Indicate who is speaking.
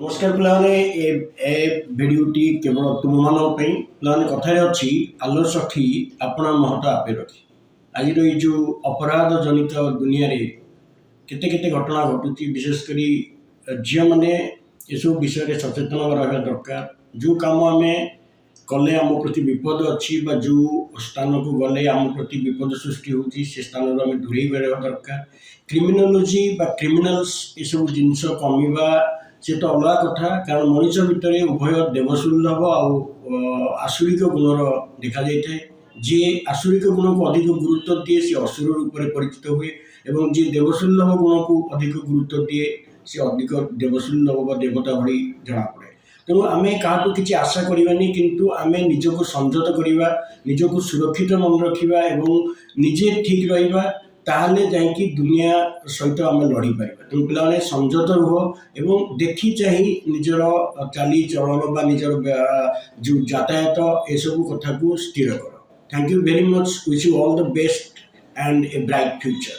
Speaker 1: नमस्कार पे भिडियोटी केवल तुम मान पे कथार अच्छी आलो सखी अपना महत आपे रखी आज ये जो अपराध जनित दुनिया रे केते केते घटना घटुची विशेषकर झील मैंने सब विषय सचेतन रहा दरकार जो कम आम कले आम प्रति विपद अच्छी जो स्थान को गले आम प्रति विपद सृष्टि होती से स्थान आम दूरे रहा दरकार क्रिमिनोलोजी क्रिमिनाल्स ये सब जिनस कमिबा से तो अलग कथा कारण मनीष भितर उभय देवसुलभ आसुरिक गुणर देखा जाए जी आसुरिक गुण को अधिक गुरुत्व दिए सी असुर रूप में परिचित हुए एवं जी देवसुलभ गुण को अधिक गुरुत्व दिए सी अधिक देवसुलभ देवता भली जना पड़े। तेणु आम क्या किसी आशा करवानी किंतु आम निजक संयत करवा निजक सुरक्षित मन रखा निजे ठीक रहा ताहले जाइकी दुनिया सहित आम लड़ी पार। तेणु पे संयत रुह एवं देखी चाही निजर चाली चलन निजर जो यातायात एसबू कथा को स्थिर कर। Thank you very much. Wish you all the best and a bright future.